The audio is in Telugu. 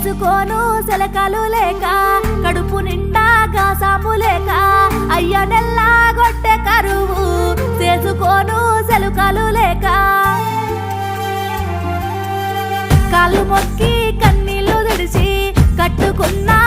చేసుకోను సెలకలు లేక కడుపు నిండా గాసాము లేక అయ్య నెల్లా గొట్టె కరువు చేసుకోను సెలకలు లేక కాళ్ళు మొక్కి కన్నీళ్లు తుడిచి కట్టుకున్నా